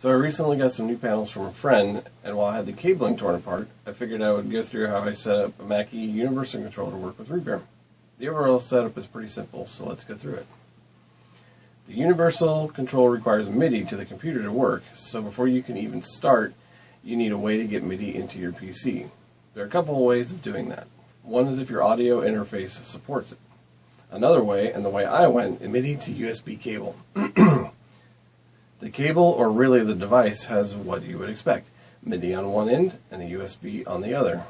So I recently got some new panels from a friend, and while I had the cabling torn apart, I figured I would go through how I set up a Mackie Universal Control to work with Repair. The overall setup is pretty simple, so let's go through it. The Universal Control requires MIDI to the computer to work, so before you can even start, you need a way to get MIDI into your PC. There are a couple of ways of doing that. One is if your audio interface supports it. Another way, and the way I went, is MIDI to USB cable. The cable, or really the device, has what you would expect. MIDI on one end and a USB on the other.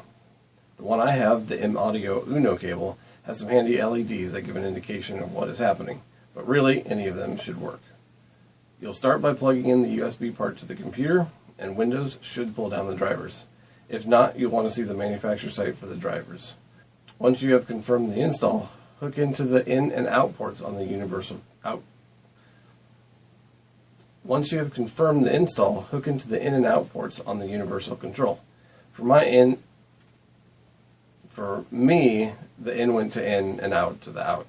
The one I have, the M-Audio Uno cable, has some handy LEDs that give an indication of what is happening, but really any of them should work. You'll start by plugging in the USB part to the computer, and Windows should pull down the drivers. If not, you'll want to see the manufacturer site for the drivers. Once you have confirmed the install, hook into the in and out ports on the Universal out. Once you have confirmed the install, hook into the in and out ports on the Universal Control. For me, the in went to in and out to the out.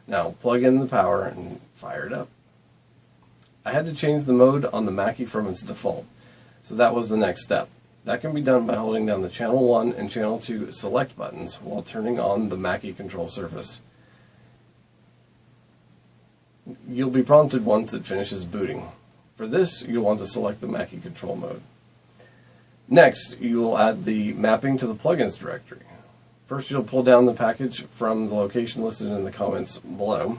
Now plug in the power and fire it up. I had to change the mode on the Mackie from its default, so that was the next step. That can be done by holding down the Channel 1 and Channel 2 select buttons while turning on the Mackie control surface. You'll be prompted once it finishes booting. For this, you'll want to select the Mackie control mode. Next, you will add the mapping to the plugins directory. First, you'll pull down the package from the location listed in the comments below.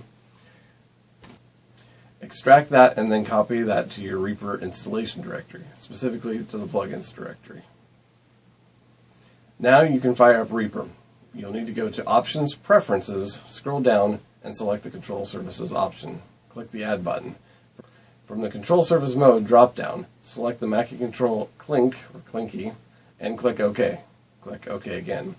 Extract that and then copy that to your Reaper installation directory, specifically to the plugins directory. Now you can fire up Reaper. You'll need to go to Options, Preferences, scroll down, and select the Control Surfaces option. Click the Add button. From the Control Surface Mode drop-down, select the Mackie Universal-klinke or Klinke and click OK. Click OK again.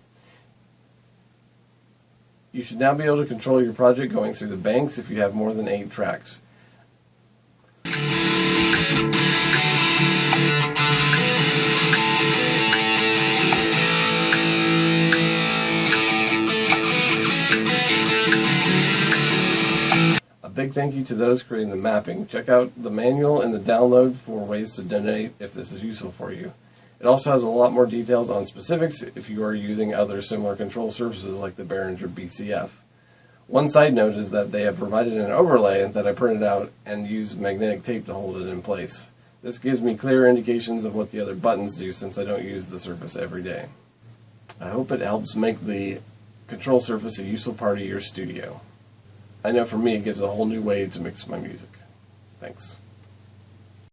You should now be able to control your project going through the banks if you have more than 8 tracks. A big thank you to those creating the mapping. Check out the manual and the download for ways to donate if this is useful for you. It also has a lot more details on specifics if you are using other similar control surfaces like the Behringer BCF. One side note is that they have provided an overlay that I printed out and used magnetic tape to hold it in place. This gives me clear indications of what the other buttons do since I don't use the surface every day. I hope it helps make the control surface a useful part of your studio. I know for me it gives a whole new way to mix my music. Thanks.